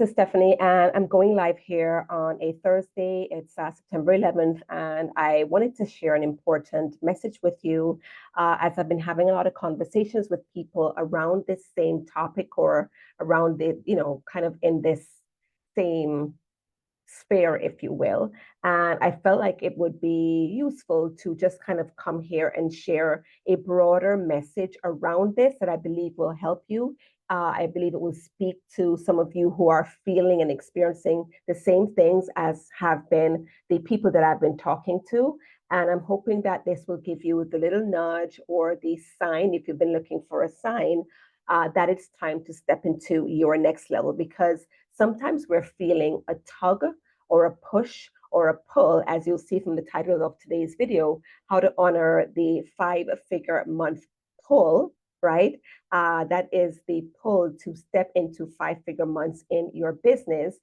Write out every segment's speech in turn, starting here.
is Stephanie, and I'm going live here on a Thursday. It's September 11th, and I wanted to share an important message with you as I've been having a lot of conversations with people around this same topic or around the, kind of in this same sphere, if you will. And I felt like it would be useful to just kind of come here and share a broader message around this that I believe will help you. I believe it will speak to some of you who are feeling and experiencing the same things as have been the people that I've been talking to. And I'm hoping that this will give you the little nudge or the sign, if you've been looking for a sign, that it's time to step into your next level. Because sometimes we're feeling a tug or a push or a pull, as you'll see from the title of today's video, how to honor the 5-figure month pull, right? That is the pull to step into 5-figure months in your business.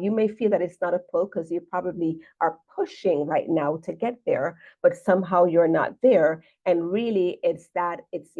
You may feel that it's not a pull because you probably are pushing right now to get there, but somehow you're not there. And really, it's that it's,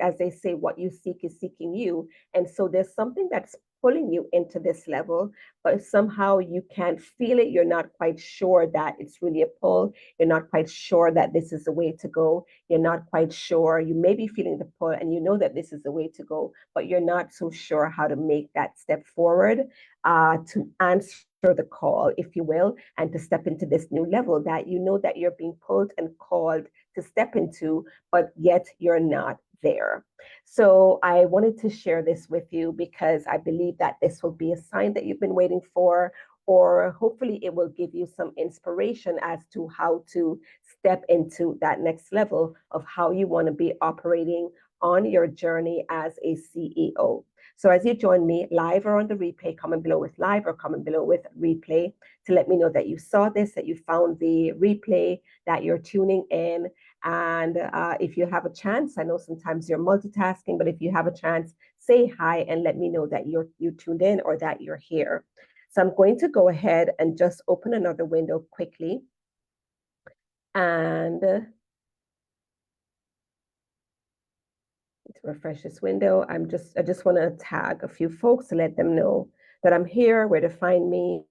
as they say, what you seek is seeking you. And so there's something that's pulling you into this level, but somehow you can't feel it. You're not quite sure that it's really a pull. You're not quite sure that this is the way to go. You're not quite sure. You may be feeling the pull and you know that this is the way to go, but you're not so sure how to make that step forward to answer the call, if you will, and to step into this new level that you know that you're being pulled and called to step into, but yet you're not there. So I wanted to share this with you because I believe that this will be a sign that you've been waiting for, or hopefully it will give you some inspiration as to how to step into that next level of how you want to be operating on your journey as a CEO. So as you join me live or on the replay, comment below with live or comment below with replay to let me know that you saw this, that you found the replay, that you're tuning in. And if you have a chance, I know sometimes you're multitasking, but if you have a chance, say hi and let me know that you tuned in or that you're here. So I'm going to go ahead and just open another window quickly. And to refresh this window, I just want to tag a few folks to let them know that I'm here, where to find me,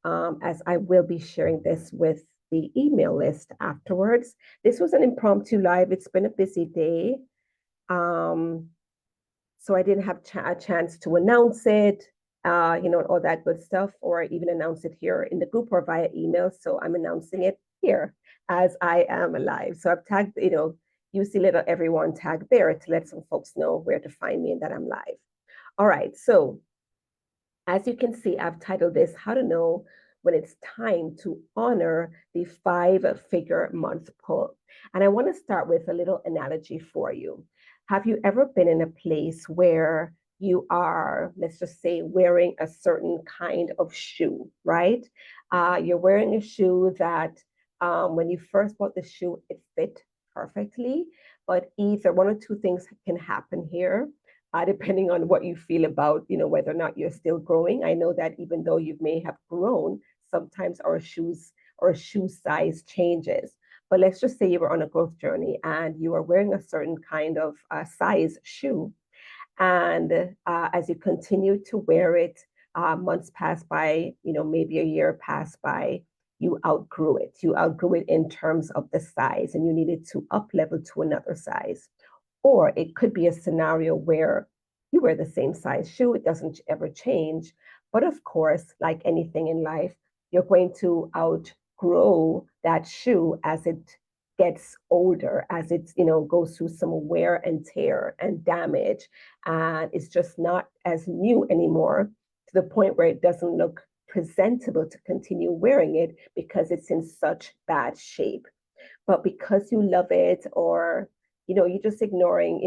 as I will be sharing this with the email list afterwards. This was an impromptu live. It's been a busy day. So I didn't have a chance to announce it, all that good stuff, or even announce it here in the group or via email. So I'm announcing it here as I am live. So I've tagged, you see little everyone tag there to let some folks know where to find me and that I'm live. All right. So as you can see, I've titled this, How to Know When It's Time to Honor the 5-Figure Month Pull. And I want to start with a little analogy for you. Have you ever been in a place where you are, let's just say, wearing a certain kind of shoe, right? You're wearing a shoe that when you first bought the shoe, it fit perfectly, but either one or two things can happen here. Depending on what you feel about, whether or not you're still growing. I know that even though you may have grown, sometimes our shoes or shoe size changes. But let's just say you were on a growth journey and you are wearing a certain kind of size shoe. And as you continue to wear it, months pass by, maybe a year passed by, you outgrew it. You outgrew it in terms of the size and you needed to up level to another size. Or it could be a scenario where you wear the same size shoe, it doesn't ever change. But of course, like anything in life, you're going to outgrow that shoe as it gets older, as it goes through some wear and tear and damage, and it's just not as new anymore, to the point where it doesn't look presentable to continue wearing it because it's in such bad shape. But because you love it, or you're just ignoring,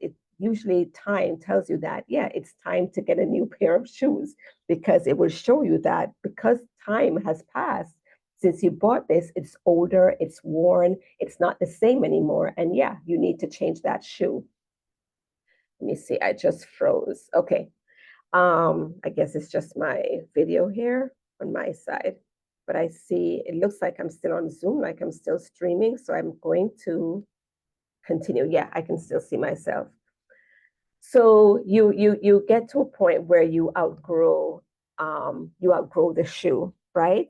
it usually time tells you that, yeah, it's time to get a new pair of shoes, because it will show you that because time has passed since you bought this, it's older, it's worn, it's not the same anymore. And yeah, you need to change that shoe. Let me see, I just froze. Okay. I guess it's just my video here on my side, but I see it looks like I'm still on Zoom, like I'm still streaming. So I'm going to continue. Yeah, I can still see myself. So you get to a point where you outgrow you outgrow the shoe, right?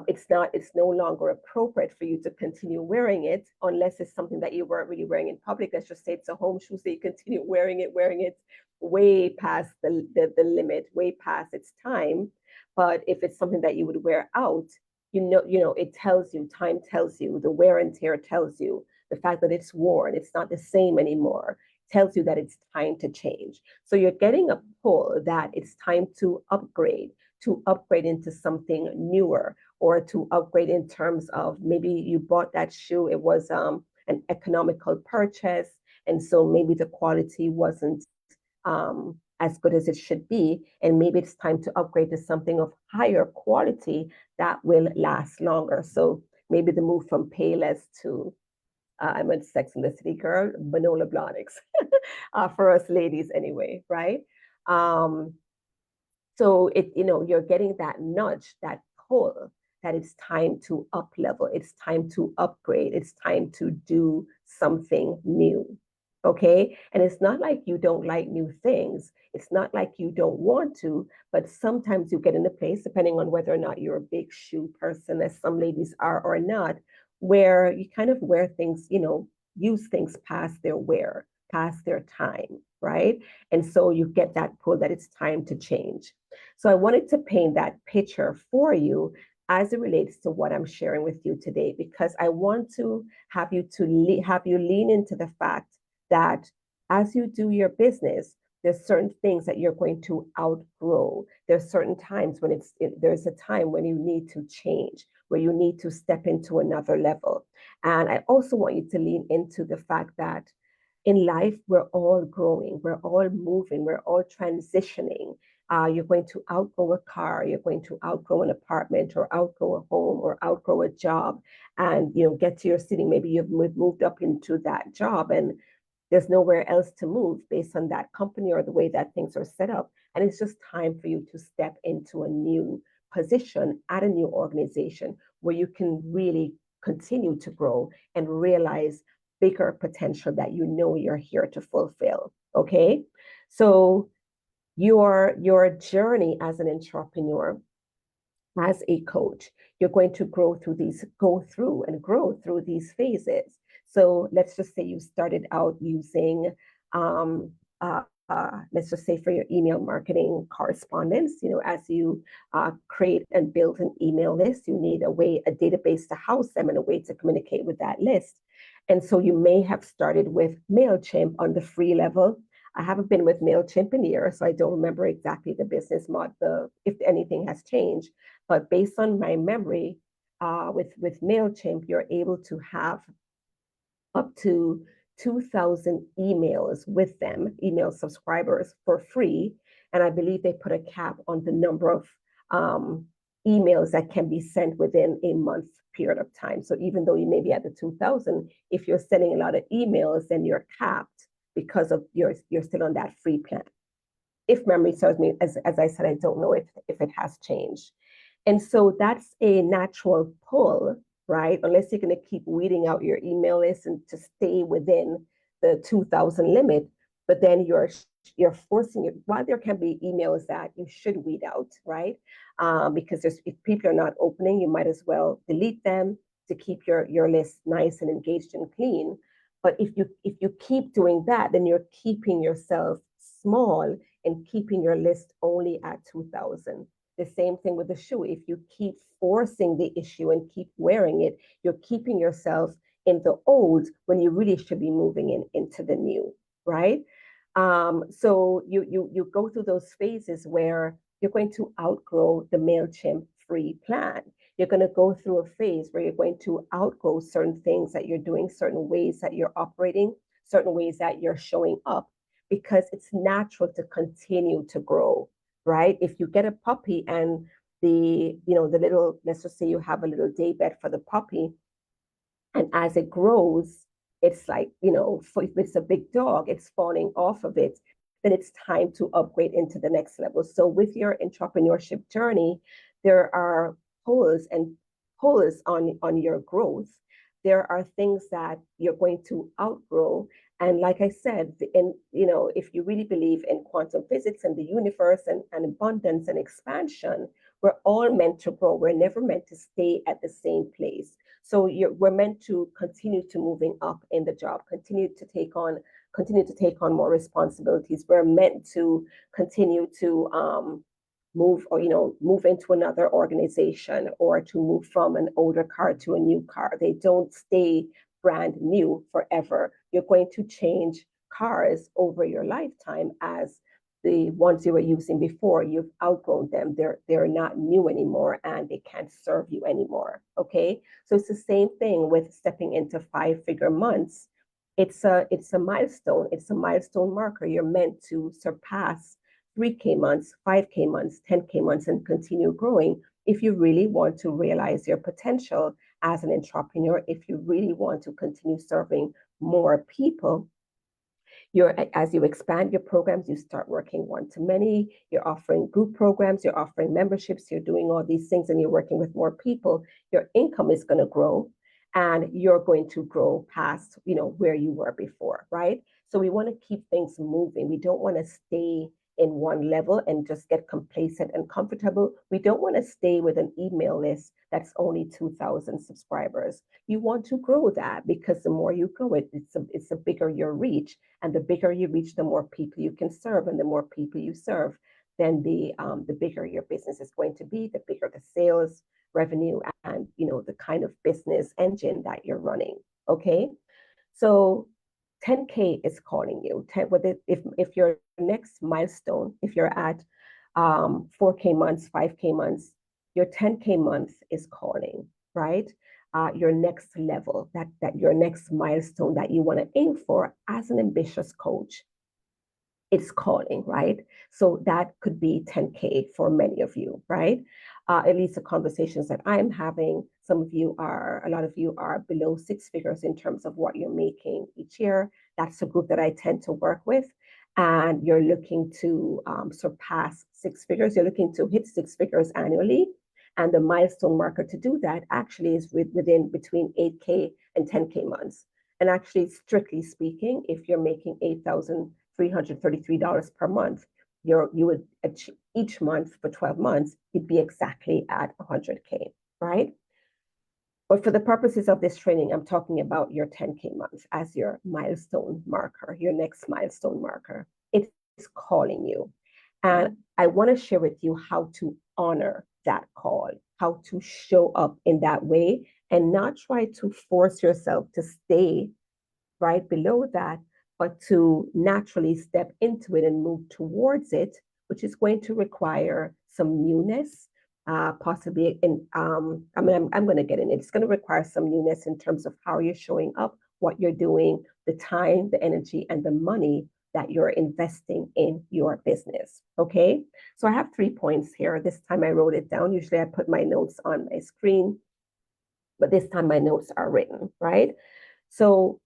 It's no longer appropriate for you to continue wearing it unless it's something that you weren't really wearing in public. Let's just say it's a home shoe, so you continue wearing it way past the limit, way past its time. But if it's something that you would wear out, it tells you, time tells you, the wear and tear tells you, the fact that it's worn, it's not the same anymore, tells you that it's time to change. So you're getting a pull that it's time to upgrade into something newer, or to upgrade in terms of maybe you bought that shoe, it was an economical purchase, and so maybe the quality wasn't as good as it should be, and maybe it's time to upgrade to something of higher quality that will last longer. So maybe the move from Payless to I'm a Sex and the City girl, Manolo Blahniks, for us ladies anyway, right? Um, so you're getting that nudge, that pull, that it's time to up level, it's time to upgrade, it's time to do something new. Okay. And it's not like you don't like new things. It's not like you don't want to, but sometimes you get in a place, depending on whether or not you're a big shoe person, as some ladies are or not, where you kind of wear things, use things past their wear, past their time, right? And so you get that pull that it's time to change. So I wanted to paint that picture for you as it relates to what I'm sharing with you today, because I want to have you lean into the fact that as you do your business, there's certain things that you're going to outgrow. There's certain times when there's a time when you need to change, where you need to step into another level. And I also want you to lean into the fact that in life, we're all growing, we're all moving, we're all transitioning. You're going to outgrow a car, you're going to outgrow an apartment, or outgrow a home, or outgrow a job, and get to your city. Maybe you've moved up into that job, and there's nowhere else to move based on that company or the way that things are set up. And it's just time for you to step into a new position at a new organization where you can really continue to grow and realize bigger potential that you're here to fulfill. Okay. So your journey as an entrepreneur, as a coach, you're going to go through and grow through these phases. So let's just say you started out using, let's just say for your email marketing correspondence, as you create and build an email list, you need a database to house them and a way to communicate with that list. And so you may have started with MailChimp on the free level. I haven't been with MailChimp in years, so I don't remember exactly the business model, if anything has changed. But based on my memory, with MailChimp, you're able to have up to 2,000 emails with them, email subscribers for free. And I believe they put a cap on the number of emails that can be sent within a month period of time. So even though you may be at the 2,000, if you're sending a lot of emails, then you're capped because of you're still on that free plan. If memory serves me, as I said, I don't know if it has changed. And so that's a natural pull, right? Unless you're going to keep weeding out your email list and to stay within the 2,000 limit, but then you're forcing it. While there can be emails that you should weed out, right? Because if people are not opening, you might as well delete them to keep your list nice and engaged and clean. But if you keep doing that, then you're keeping yourself small and keeping your list only at 2,000. The same thing with the shoe. If you keep forcing the issue and keep wearing it, you're keeping yourself in the old when you really should be moving into the new, right? So you go through those phases where you're going to outgrow the MailChimp free plan. You're going to go through a phase where you're going to outgrow certain things that you're doing, certain ways that you're operating, certain ways that you're showing up, because it's natural to continue to grow, right? If you get a puppy and the little, let's just say you have a little day bed for the puppy, and as it grows, it's like, if it's a big dog, it's falling off of it, then it's time to upgrade into the next level. So with your entrepreneurship journey, there are pulls on your growth. There are things that you're going to outgrow, And like I said, if you really believe in quantum physics and the universe and abundance and expansion, we're all meant to grow. We're never meant to stay at the same place. So we're meant to continue to moving up in the job, continue to take on more responsibilities. We're meant to continue to move into another organization, or to move from an older car to a new car. They don't stay brand new forever. You're going to change cars over your lifetime, as the ones you were using before, you've outgrown them. They're not new anymore, and they can't serve you anymore. Okay. So it's the same thing with stepping into 5-figure months. It's a milestone. It's a milestone marker. You're meant to surpass 3K months, 5K months, 10K months, and continue growing if you really want to realize your potential as an entrepreneur. If you really want to continue serving more people, as you expand your programs, you start working one-to-many, you're offering group programs, you're offering memberships, you're doing all these things, and you're working with more people, your income is going to grow, and you're going to grow past, where you were before, right? So we want to keep things moving. We don't want to stay in one level and just get complacent and comfortable. We don't want to stay with an email list that's only 2,000 subscribers. You want to grow that, because the more you grow it, it's a bigger your reach. And the bigger you reach, the more people you can serve. And the more people you serve, then the bigger your business is going to be, the bigger the sales revenue, and the kind of business engine that you're running. Okay. So 10K is calling you. If your next milestone, if you're at 4K months, 5K months, your 10K month is calling, right? Your next level, that your next milestone that you want to aim for as an ambitious coach, it's calling, right? So that could be 10K for many of you, right? At least the conversations that I'm having, a lot of you are below 6 figures in terms of what you're making each year. That's a group that I tend to work with. And you're looking to surpass 6 figures. You're looking to hit 6 figures annually. And the milestone marker to do that actually is within between 8K and 10K months. And actually, strictly speaking, if you're making $8,333 per month, you would achieve each month for 12 months, you'd be exactly at 100K, right? But for the purposes of this training, I'm talking about your 10K month as your milestone marker, your next milestone marker. It's calling you. And I want to share with you how to honor that call, how to show up in that way, and not try to force yourself to stay right below that, but to naturally step into it and move towards it, which is going to require some newness, possibly I'm going to get in it. It's going to require some newness in terms of how you're showing up, what you're doing, the time, the energy, and the money that you're investing in your business. Okay. So I have 3 points here. This time I wrote it down. Usually I put my notes on my screen, but this time my notes are written, right? So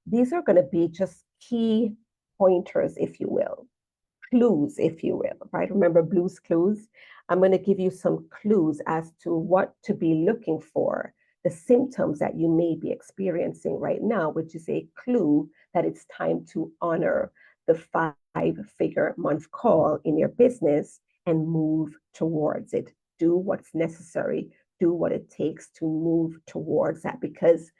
these are going to be just key pointers, if you will, clues, if you will, right? Remember Blue's Clues? I'm going to give you some clues as to what to be looking for, the symptoms that you may be experiencing right now, which is a clue that it's time to honor the 5-figure month call in your business and move towards it. Do what's necessary. Do what it takes to move towards that, because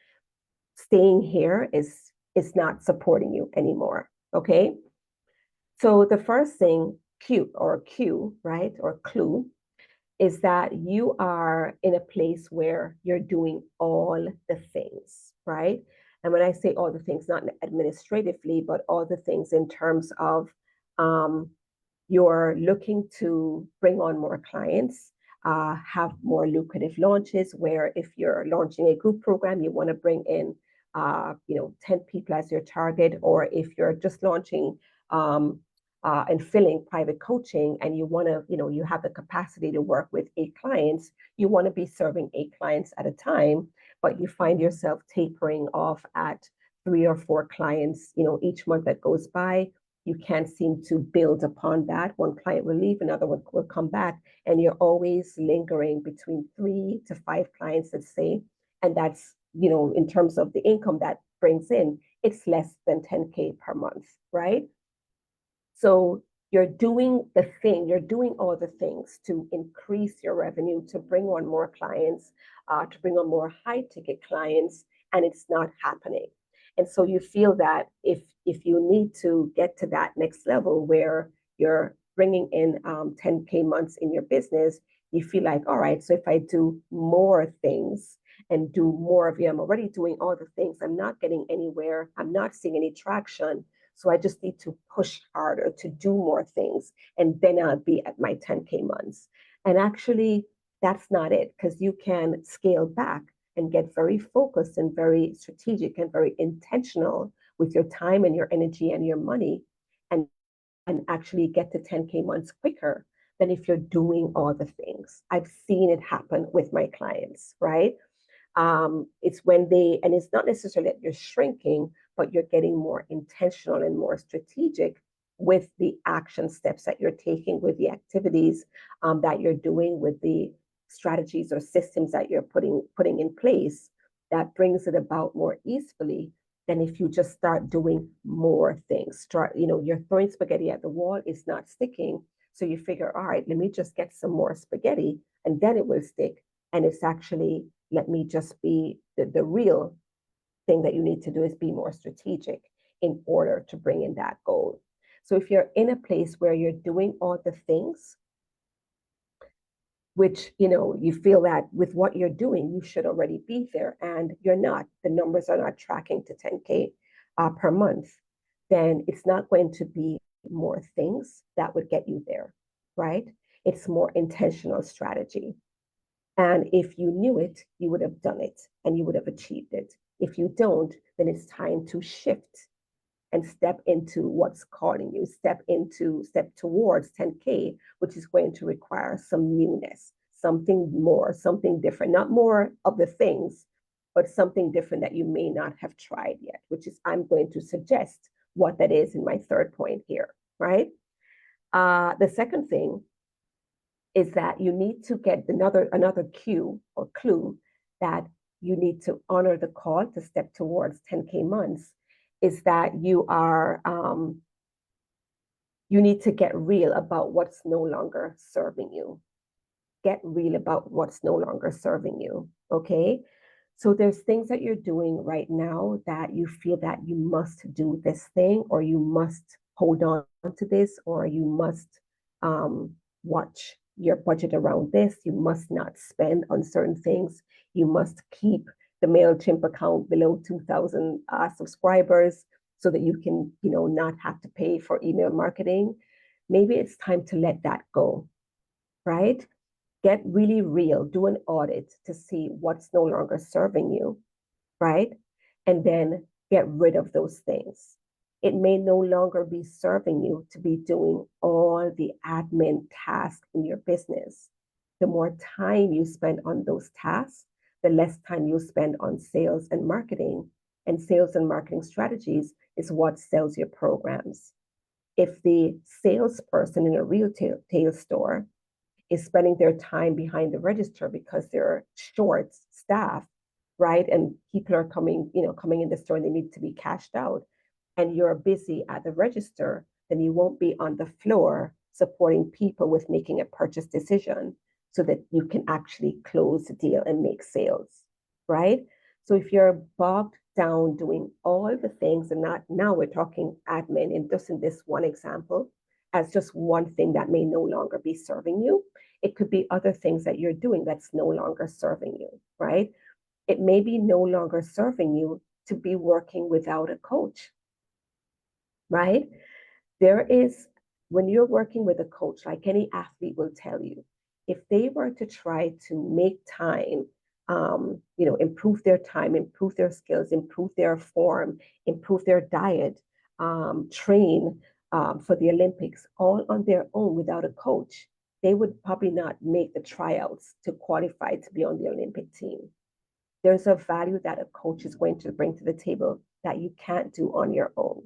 staying here is not supporting you anymore. Okay. So the first thing, Q, right, or clue, is that you are in a place where you're doing all the things, right? And when I say all the things, not administratively, but all the things in terms of you're looking to bring on more clients, have more lucrative launches, where if you're launching a group program, you want to bring in 10 people as your target, or if you're just launching and filling private coaching, and you want to, you have the capacity to work with 8 clients, you want to be serving 8 clients at a time, but you find yourself tapering off at 3 or 4 clients, each month that goes by. You can't seem to build upon that. One client will leave, another one will come back, and you're always lingering between 3 to 5 clients, let's say, and that's, in terms of the income that brings in, it's less than 10K per month, right? So you're doing you're doing all the things to increase your revenue, to bring on more clients, to bring on more high ticket clients, and it's not happening. And so you feel that if you need to get to that next level where you're bringing in 10K months in your business, you feel like, all right, so if I do more things and do more of it, I'm already doing all the things, I'm not getting anywhere, I'm not seeing any traction. So I just need to push harder to do more things, and then I'll be at my 10K months. And actually, that's not it, because you can scale back and get very focused and very strategic and very intentional with your time and your energy and your money, and, and actually get to 10K months quicker than if you're doing all the things. I've seen it happen with my clients, right? It's when and it's not necessarily that you're shrinking, but you're getting more intentional and more strategic with the action steps that you're taking, with the activities that you're doing, with the strategies or systems that you're putting in place, that brings it about more easily than if you just start doing more things. You're throwing spaghetti at the wall, it's not sticking. So you figure, all right, let me just get some more spaghetti and then it will stick. And it's actually, let me just be the real thing that you need to do is be more strategic in order to bring in that goal. So if you're in a place where you're doing all the things, which you feel that with what you're doing, you should already be there, and you're not, the numbers are not tracking to 10K per month, then it's not going to be more things that would get you there, right? It's more intentional strategy. And if you knew it, you would have done it and you would have achieved it. If you don't, then it's time to shift and step into what's calling you, step towards 10K, which is going to require some newness, something more, something different, not more of the things, but something different that you may not have tried yet, which is, I'm going to suggest what that is in my third point here, right? The second thing is that you need to get another cue or clue that you need to honor the call to step towards 10K months, is that you need to get real about what's no longer serving you. Get real about what's no longer serving you, okay? So there's things that you're doing right now that you feel that you must do this thing, or you must hold on to this, or you must watch your budget around this. You must not spend on certain things. You must keep the MailChimp account below 2,000 subscribers so that you can, not have to pay for email marketing. Maybe it's time to let that go, right? Get really real, do an audit to see what's no longer serving you, right? And then get rid of those things. It may no longer be serving you to be doing all the admin tasks in your business. The more time you spend on those tasks, the less time you spend on sales and marketing. And sales and marketing strategies is what sells your programs. If the salesperson in a retail store is spending their time behind the register because they're short staffed, right? And people are coming in the store and they need to be cashed out, and you're busy at the register, then you won't be on the floor supporting people with making a purchase decision so that you can actually close the deal and make sales, right? So if you're bogged down doing all the things, and not now we're talking admin, and just in this one example, as just one thing that may no longer be serving you, it could be other things that you're doing that's no longer serving you, right? It may be no longer serving you to be working without a coach, right? When you're working with a coach, like any athlete will tell you, if they were to try to make time, improve their time, improve their skills, improve their form, improve their diet, train for the Olympics all on their own without a coach, they would probably not make the tryouts to qualify to be on the Olympic team. There's a value that a coach is going to bring to the table that you can't do on your own.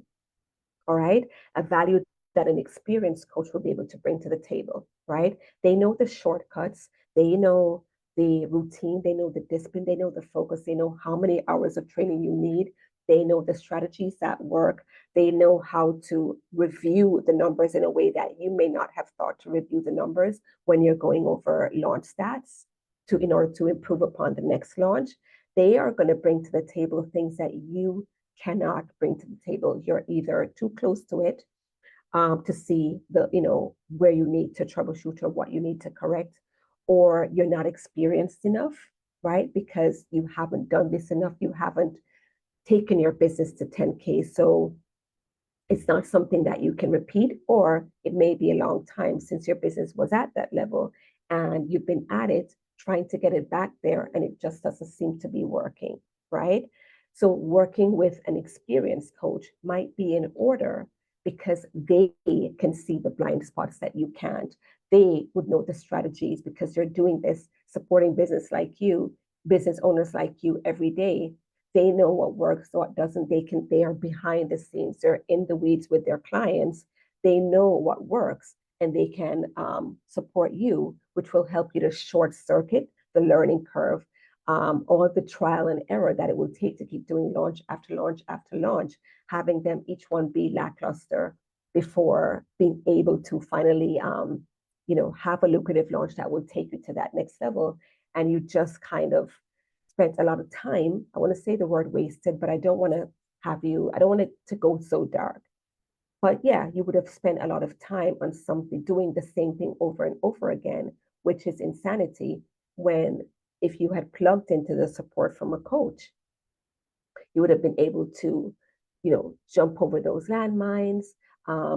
All right. A value that an experienced coach will be able to bring to the table, right? They know the shortcuts, they know the routine, they know the discipline, they know the focus, they know how many hours of training you need They know the strategies that work. They know how to review the numbers in a way that you may not have thought to review the numbers when you're going over launch stats in order to improve upon the next launch. They are going to bring to the table things that you cannot bring to the table. You're either too close to it to see where you need to troubleshoot or what you need to correct, or you're not experienced enough, right? Because you haven't done this enough. You haven't taken your business to 10K. So it's not something that you can repeat, or it may be a long time since your business was at that level and you've been at it trying to get it back there and it just doesn't seem to be working, right? So working with an experienced coach might be in order because they can see the blind spots that you can't. They would know the strategies because they're doing this, supporting business owners like you every day. They know what works, what doesn't. They are behind the scenes. They're in the weeds with their clients. They know what works and they can support you, which will help you to short circuit the learning curve, all the trial and error that it will take to keep doing launch after launch after launch, having them each one be lackluster before being able to finally, have a lucrative launch that will take you to that next level. And you just kind of spent a lot of time. I want to say the word wasted, but I don't want it to go so dark. But yeah, you would have spent a lot of time on something, doing the same thing over and over again, which is insanity. When if you had plugged into the support from a coach, you would have been able to, jump over those landmines,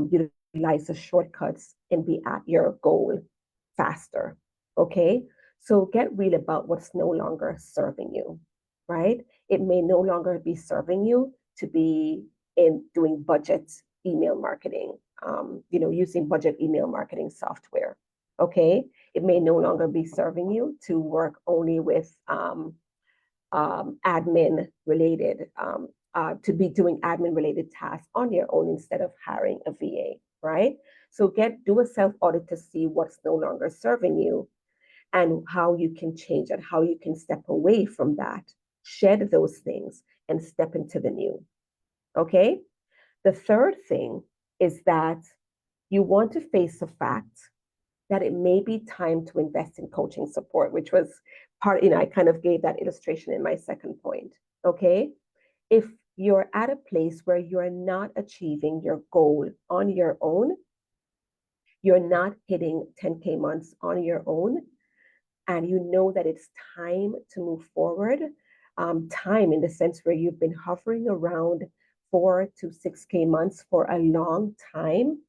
utilize the shortcuts, and be at your goal faster. Okay. So get real about what's no longer serving you, right? It may no longer be serving you to be in doing budget email marketing, using budget email marketing software. Okay. It may no longer be serving you to work only with admin related, to be doing admin related tasks on your own instead of hiring a VA, right? So do a self audit to see what's no longer serving you and how you can change it, how you can step away from that, shed those things and step into the new. Okay. The third thing is that you want to face the fact that it may be time to invest in coaching support, which was I kind of gave that illustration in my second point. Okay. If you're at a place where you're not achieving your goal on your own, you're not hitting 10K months on your own, and you know that it's time to move forward, time in the sense where you've been hovering around 4 to 6K months for a long time,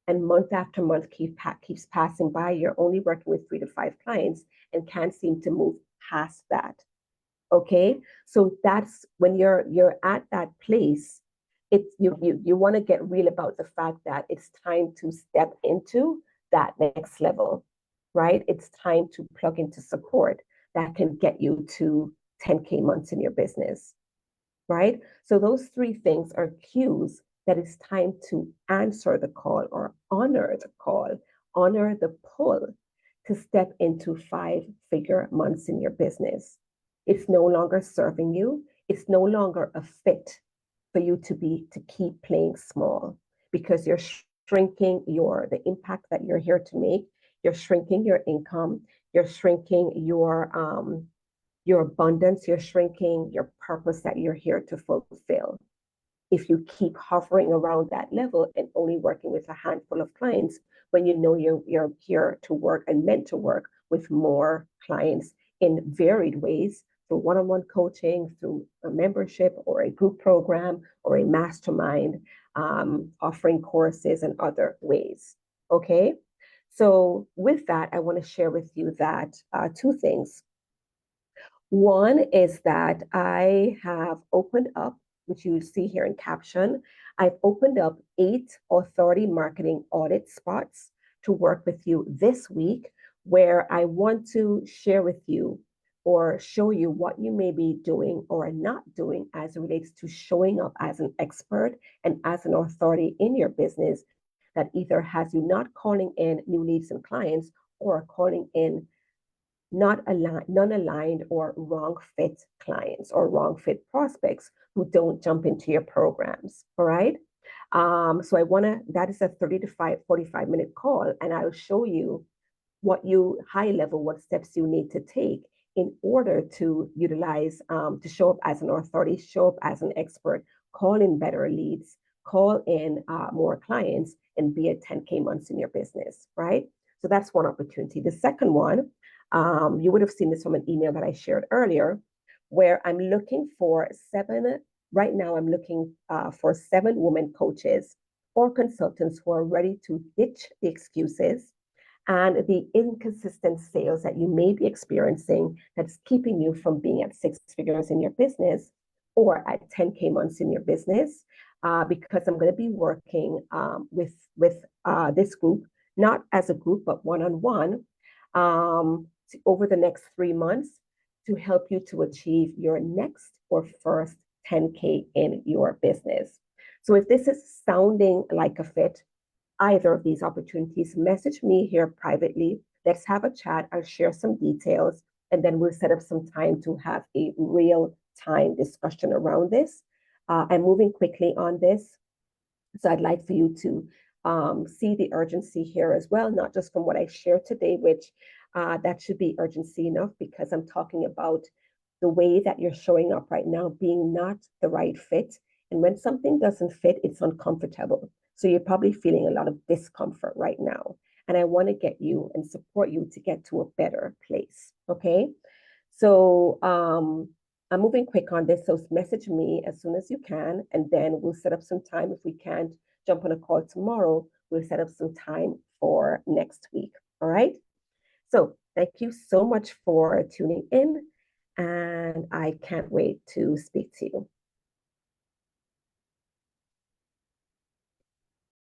and month after month keeps passing by, you're only working with 3 to 5 clients and can't seem to move past that. Okay, so that's when you're at that place. It's you want to get real about the fact that it's time to step into that next level, right? It's time to plug into support that can get you to 10K months in your business, right? So those 3 things are cues that it's time to answer the call or honor the call, honor the pull to step into 5-figure months in your business. It's no longer serving you. It's no longer a fit for you to keep playing small because you're shrinking the impact that you're here to make. You're shrinking your income. You're shrinking your abundance. You're shrinking your purpose that you're here to fulfill. If you keep hovering around that level and only working with a handful of clients, when you know you're here to work and meant to work with more clients in varied ways, through one-on-one coaching, through a membership or a group program or a mastermind, offering courses and other ways. Okay. So with that, I want to share with you that 2 things. One is that I have opened up, which you see here in caption, I've opened up 8 authority marketing audit spots to work with you this week, where I want to share with you or show you what you may be doing or not doing as it relates to showing up as an expert and as an authority in your business that either has you not calling in new leads and clients or calling in non-aligned or wrong fit clients or wrong fit prospects who don't jump into your programs. All right. So that is a 30 to 45-minute call, and I'll show you high level, what steps you need to take in order to utilize, to show up as an authority, show up as an expert, call in better leads, call in more clients, and be at 10K months in your business, right? So that's one opportunity. The second one, you would have seen this from an email that I shared earlier, where I'm looking for right now I'm looking for 7 women coaches or consultants who are ready to ditch the excuses and the inconsistent sales that you may be experiencing that's keeping you from being at 6 figures in your business or at 10K months in your business, because I'm going to be working with this group, not as a group, but one-on-one, over the next 3 months to help you to achieve your next or first 10K in your business. So if this is sounding like a fit, either of these opportunities, message me here privately. Let's have a chat. I'll share some details, and then we'll set up some time to have a real time discussion around this. I'm moving quickly on this. So I'd like for you to see the urgency here as well, not just from what I shared today, which that should be urgency enough, because I'm talking about the way that you're showing up right now being not the right fit. And when something doesn't fit, it's uncomfortable. So you're probably feeling a lot of discomfort right now. And I want to get you and support you to get to a better place. Okay. So I'm moving quick on this. So message me as soon as you can, and then we'll set up some time. If we can't jump on a call tomorrow, we'll set up some time for next week. All right. So thank you so much for tuning in, and I can't wait to speak to you.